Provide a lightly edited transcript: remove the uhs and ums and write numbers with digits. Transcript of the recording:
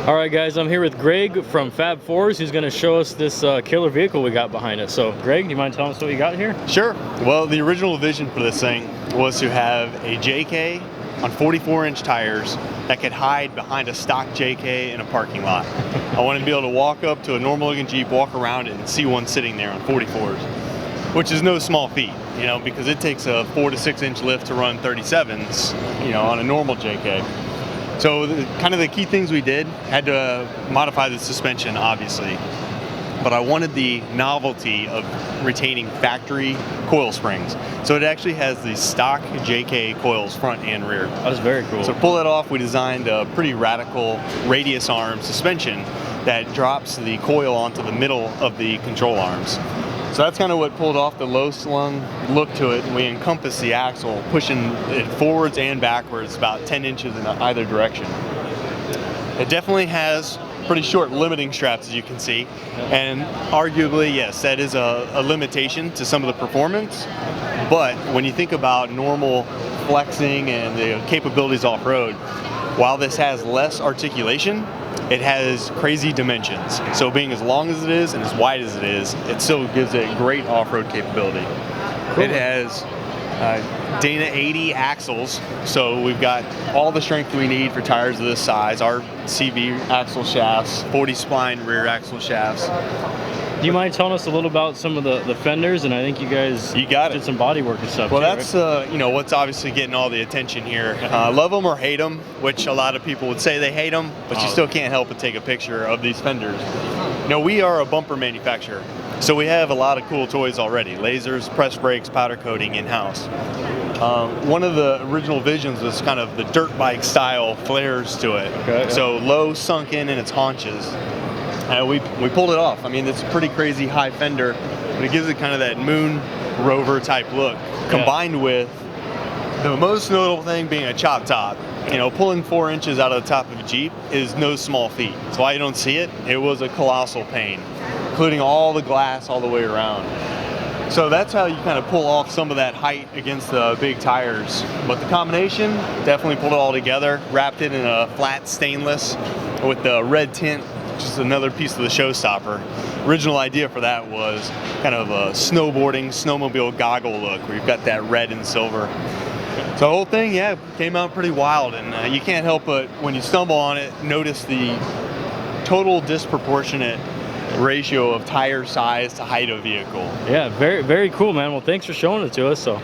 All right, guys, I'm here with Greg from Fab Fours, who's going to show us this killer vehicle we got behind us. So, Greg, do you mind telling us what you got here? Sure. Well, the original vision for this thing was to have a JK on 44-inch tires that could hide behind a stock JK in a parking lot. I wanted to be able to walk up to a normal-looking Jeep, walk around it, and see one sitting there on 44s, which is no small feat, you know, because it takes a 4 to 6 inch lift to run 37s, you know, on a normal JK. So kind of the key things we did, had to modify the suspension, obviously, but I wanted the novelty of retaining factory coil springs. So it actually has the stock JK coils front and rear. That was very cool. So to pull that off, we designed a pretty radical radius arm suspension that drops the coil onto the middle of the control arms. So that's kind of what pulled off the low slung look to it. We encompassed the axle, pushing it forwards and backwards about 10 inches in either direction. It definitely has pretty short limiting straps, as you can see, and arguably, yes, that is a limitation to some of the performance. But when you think about normal flexing and the capabilities off-road, while this has less articulation, it has crazy dimensions. So being as long as it is and as wide as it is, it still gives it great off-road capability. Cool. It has Dana 80 axles, so we've got all the strength we need for tires of this size. Our CV axle shafts, 40 spline rear axle shafts. Do you mind telling us a little about some of the fenders? And I think you guys did some body work and stuff. Well, too, that's right? You know, what's obviously getting all the attention here. Love them or hate them, which a lot of people would say they hate them, but you still can't help but take a picture of these fenders. You know, we are a bumper manufacturer, so we have a lot of cool toys already: lasers, press brakes, powder coating in-house. One of the original visions was kind of the dirt bike style flares to it. Okay, so low, sunk in its haunches. We pulled it off. I mean, it's a pretty crazy high fender, but it gives it kind of that moon rover type look, combined with the most notable thing being a chop top. You know, pulling 4 inches out of the top of a Jeep is no small feat. That's why you don't see it. It was a colossal pain, including all the glass all the way around. So that's how you kind of pull off some of that height against the big tires. But the combination, definitely pulled it all together, wrapped it in a flat stainless with the red tint, just another piece of the showstopper. Original idea for that was kind of a snowboarding, snowmobile goggle look where you've got that red and silver. So the whole thing, yeah, came out pretty wild, and you can't help but, when you stumble on it, notice the total disproportionate ratio of tire size to height of vehicle. Yeah, very, very cool, man. Well, thanks for showing it to us. So.